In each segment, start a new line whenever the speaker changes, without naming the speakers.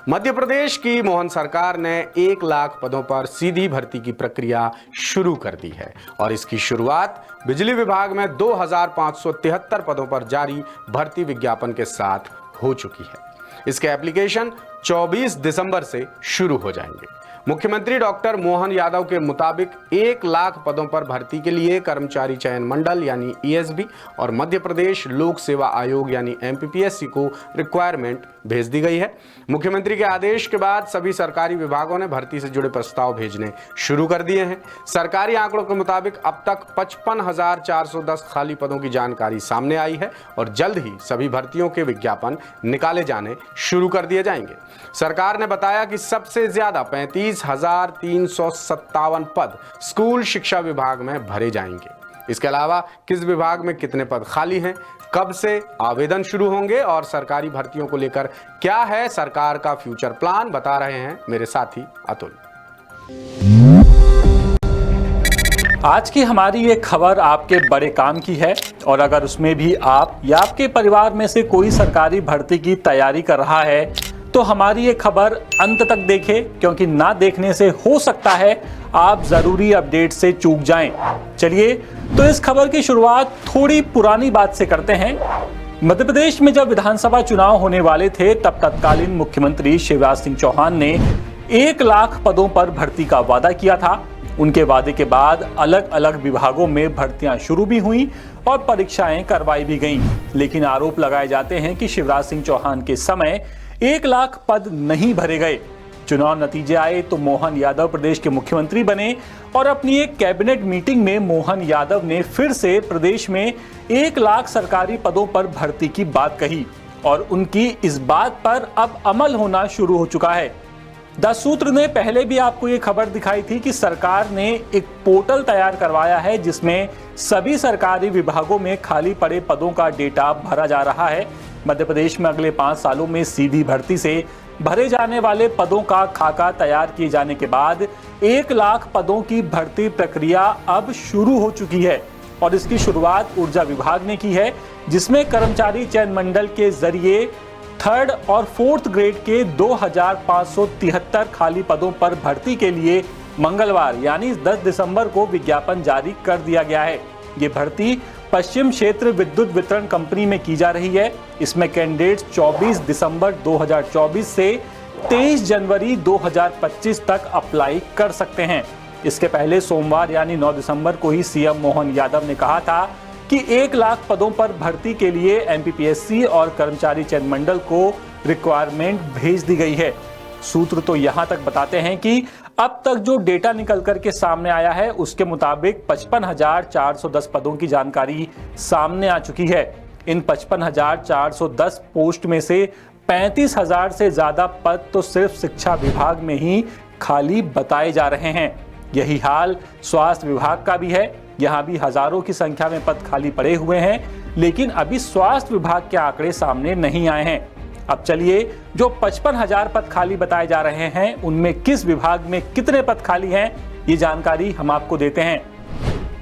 मध्य प्रदेश की मोहन सरकार ने 1 लाख पदों पर सीधी भर्ती की प्रक्रिया शुरू कर दी है और इसकी शुरुआत बिजली विभाग में 2573 पदों पर जारी भर्ती विज्ञापन के साथ हो चुकी है। इसके एप्लीकेशन 24 दिसंबर से शुरू हो जाएंगे। मुख्यमंत्री डॉक्टर मोहन यादव के मुताबिक 1 लाख पदों पर भर्ती के लिए कर्मचारी चयन मंडल यानी ईएसबी और मध्य प्रदेश लोक सेवा आयोग यानी एमपीपीएससी को रिक्वायरमेंट भेज दी गई है। मुख्यमंत्री के आदेश के बाद सभी सरकारी विभागों ने भर्ती से जुड़े प्रस्ताव भेजने शुरू कर दिए हैं। सरकारी आंकड़ों के मुताबिक अब तक 55,410 खाली पदों की जानकारी सामने आई है और जल्द ही सभी भर्तियों के विज्ञापन निकाले जाने शुरू कर दिए जाएंगे। सरकार ने बताया कि सबसे ज्यादा 35,357 पद स्कूल शिक्षा विभाग में भरे जाएंगे। इसके अलावा किस विभाग में कितने पद खाली हैं, कब से आवेदन शुरू होंगे और सरकारी भर्तियों को लेकर क्या है सरकार का फ्यूचर प्लान, बता रहे हैं मेरे साथी अतुल।
आज की हमारी ये खबर आपके बड़े काम की है और अगर उसमें भी आप या आपके परिवार में से कोई सरकारी भर्ती की तैयारी कर रहा है तो हमारी ये खबर अंत तक देखें, क्योंकि ना देखने से हो सकता है आप जरूरी अपडेट से चूक जाएं। चलिए तो इस खबर की शुरुआत थोड़ी पुरानी बात से करते हैं। मध्य प्रदेश में जब विधानसभा चुनाव होने वाले थे तब तत्कालीन मुख्यमंत्री शिवराज सिंह चौहान ने 1 लाख पदों पर भर्ती का वादा किया था। उनके वादे के बाद अलग अलग विभागों में भर्तियां शुरू भी हुई और परीक्षाएं करवाई भी गईं। लेकिन आरोप लगाए जाते हैं कि शिवराज सिंह चौहान के समय 1 लाख पद नहीं भरे गए। चुनाव नतीजे आए तो मोहन यादव प्रदेश के मुख्यमंत्री बने और अपनी एक कैबिनेट मीटिंग में मोहन यादव ने फिर से प्रदेश में 1 लाख सरकारी पदों पर भर्ती की बात कही और उनकी इस बात पर अब अमल होना शुरू हो चुका है। 10 सूत्र ने पहले भी आपको ये खबर दिखाई थी कि सरकार ने एक पोर्टल तैयार करवाया है जिसमें सभी सरकारी विभागों में खाली पड़े पदों का डेटा भरा जा रहा है। मध्य प्रदेश में अगले 5 सालों में सीधी भर्ती से भरे जाने वाले पदों का खाका तैयार किए जाने के बाद 1 लाख पदों की भर्ती प्रक्रिया अब शुरू हो चुकी है और इसकी शुरुआत ऊर्जा विभाग ने की है, जिसमें कर्मचारी चयन मंडल के जरिए 3rd और 4th ग्रेड के 2573 खाली पदों पर भर्ती के लिए मंगलवार यानी 10 दिसंबर को विज्ञापन जारी कर दिया गया है। ये भर्ती पश्चिम क्षेत्र विद्युत वितरण कंपनी में की जा रही है। इसमें कैंडिडेट्स 24 दिसंबर 2024 से 23 जनवरी 2025 तक अप्लाई कर सकते हैं। इसके पहले सोमवार यानी 9 दिसंबर को ही सीएम मोहन यादव ने कहा था कि 1 लाख पदों पर भर्ती के लिए एमपीपीएससी और कर्मचारी चयन मंडल को रिक्वायरमेंट भेज दी गई है। सूत्र तो यहां तक बताते हैं कि अब तक जो डेटा निकल कर के सामने आया है उसके मुताबिक 55,410 पदों की जानकारी सामने आ चुकी है। इन 55,410 पोस्ट में से 35,000 से ज्यादा पद तो सिर्फ शिक्षा विभाग में ही खाली बताए जा रहे हैं। यही हाल स्वास्थ्य विभाग का भी है। यहाँ भी हजारों की संख्या में पद खाली पड़े हुए हैं, लेकिन अभी स्वास्थ्य विभाग के आंकड़े सामने नहीं आए हैं। अब चलिए जो 55,000 पद खाली बताए जा रहे हैं उनमें किस विभाग में कितने पद खाली हैं ये जानकारी हम आपको देते हैं।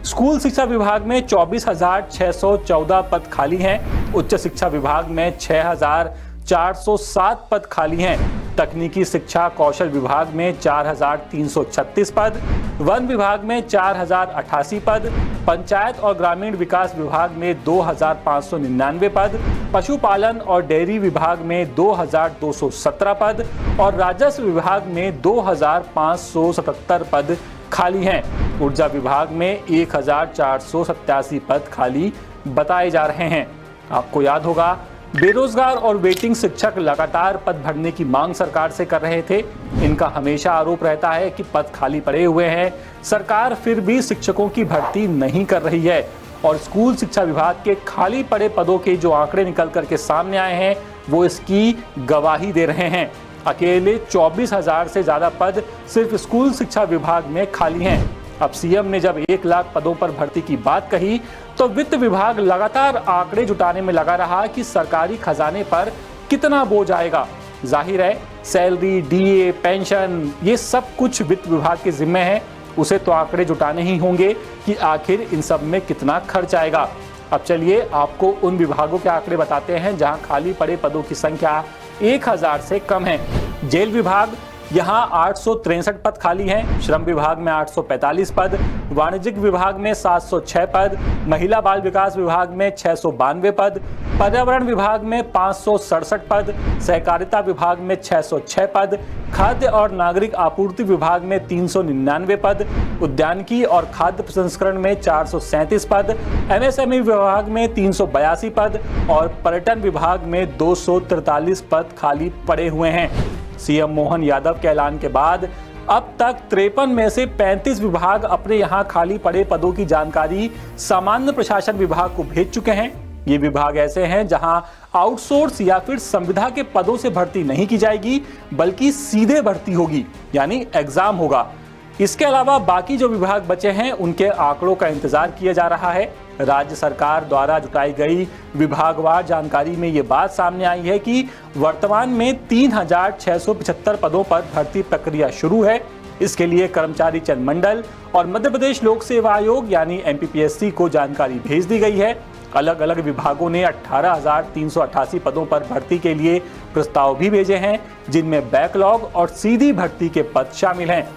स्कूल शिक्षा विभाग में 24,614 पद खाली हैं। उच्च शिक्षा विभाग में 6,407 पद खाली हैं। तकनीकी शिक्षा कौशल विभाग में 4,336 पद, वन विभाग में 4,088 पद, पंचायत और ग्रामीण विकास विभाग में 2,599 पद, पशुपालन और डेयरी विभाग में 2,217 पद और राजस्व विभाग में 2,577 पद खाली हैं। ऊर्जा विभाग में 1,487 पद खाली बताए जा रहे हैं। आपको याद होगा बेरोजगार और वेटिंग शिक्षक लगातार पद भरने की मांग सरकार से कर रहे थे। इनका हमेशा आरोप रहता है कि पद खाली पड़े हुए हैं, सरकार फिर भी शिक्षकों की भर्ती नहीं कर रही है और स्कूल शिक्षा विभाग के खाली पड़े पदों के जो आंकड़े निकल करके सामने आए हैं वो इसकी गवाही दे रहे हैं। अकेले 24,000 से ज्यादा पद सिर्फ स्कूल शिक्षा विभाग में खाली हैं। अब सीएम ने जब 1 लाख पदों पर भर्ती की बात कही तो वित्त विभाग लगातार आंकड़े जुटाने में लगा रहा कि सरकारी खजाने पर कितना बोझ आएगा। जाहिर है सैलरी, डीए, पेंशन ये सब कुछ वित्त विभाग के जिम्मे है। उसे तो आंकड़े जुटाने ही होंगे कि आखिर इन सब में कितना खर्च आएगा। अब चलिए आपको उन विभागों के आंकड़े बताते हैं जहां खाली पड़े पदों की संख्या 1,000 से कम है। जेल विभाग, यहाँ 863 पद खाली हैं। श्रम विभाग में 845 पद, वाणिज्यिक विभाग में 706 पद, महिला बाल विकास विभाग में 692 पद, पर्यावरण विभाग में 567 पद, सहकारिता विभाग में 606 पद, खाद्य और नागरिक आपूर्ति विभाग में 399 पद, उद्यानिकी और खाद्य प्रसंस्करण में 437 पद, एमएसएमई विभाग में 382 पद और पर्यटन विभाग में 243 पद खाली पड़े हुए हैं। सीएम मोहन यादव के ऐलान के बाद अब तक 53 में से 35 विभाग अपने यहां खाली पड़े पदों की जानकारी सामान्य प्रशासन विभाग को भेज चुके हैं। ये विभाग ऐसे हैं जहां आउटसोर्स या फिर संविदा के पदों से भर्ती नहीं की जाएगी, बल्कि सीधे भर्ती होगी, यानी एग्जाम होगा। इसके अलावा बाकी जो विभाग बचे हैं उनके आंकड़ों का इंतजार किया जा रहा है। राज्य सरकार द्वारा जुटाई गई विभागवार जानकारी में ये बात सामने आई है कि वर्तमान में 3675 पदों पर भर्ती प्रक्रिया शुरू है। इसके लिए कर्मचारी चयन मंडल और मध्य प्रदेश लोक सेवा आयोग यानी MPPSC को जानकारी भेज दी गई है। अलग अलग विभागों ने 18,388 पदों पर भर्ती के लिए प्रस्ताव भी भेजे हैं, जिनमें बैकलॉग और सीधी भर्ती के पद शामिल हैं।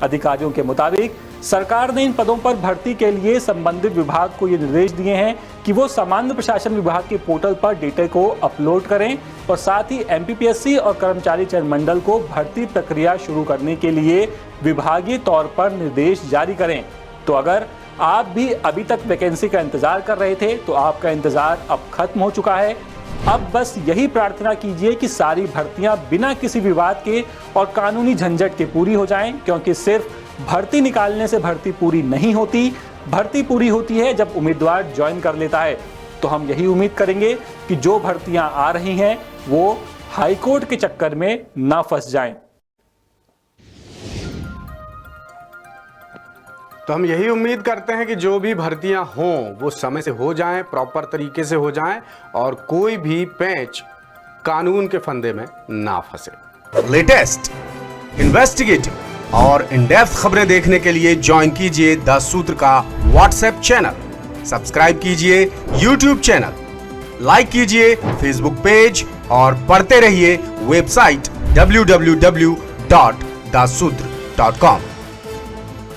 अधिकारियों के मुताबिक सरकार ने इन पदों पर भर्ती के लिए संबंधित विभाग को ये निर्देश दिए हैं कि वो सामान्य प्रशासन विभाग के पोर्टल पर डेटा को अपलोड करें और साथ ही MPPSC और कर्मचारी चयन मंडल को भर्ती प्रक्रिया शुरू करने के लिए विभागीय तौर पर निर्देश जारी करें। तो अगर आप भी अभी तक वैकेंसी का इंतजार कर रहे थे तो आपका इंतजार अब खत्म हो चुका है। अब बस यही प्रार्थना कीजिए कि सारी भर्तियां बिना किसी विवाद के और कानूनी झंझट के पूरी हो जाएं, क्योंकि सिर्फ भर्ती निकालने से भर्ती पूरी नहीं होती। भर्ती पूरी होती है जब उम्मीदवार ज्वाइन कर लेता है। तो हम यही उम्मीद करेंगे कि जो भर्तियां आ रही हैं वो हाईकोर्ट के चक्कर में ना फंस जाएं।
तो हम यही उम्मीद करते हैं कि जो भी भर्तियां हों वो समय से हो जाएं, प्रॉपर तरीके से हो जाएं और कोई भी पेंच कानून के फंदे में ना फंसे।
लेटेस्ट, इन्वेस्टिगेटिव और इन डेप्थ खबरें देखने के लिए ज्वाइन कीजिए द सूत्र का व्हाट्सएप चैनल, सब्सक्राइब कीजिए यूट्यूब चैनल, लाइक कीजिए फेसबुक पेज और पढ़ते रहिए वेबसाइट www.dasudr.com।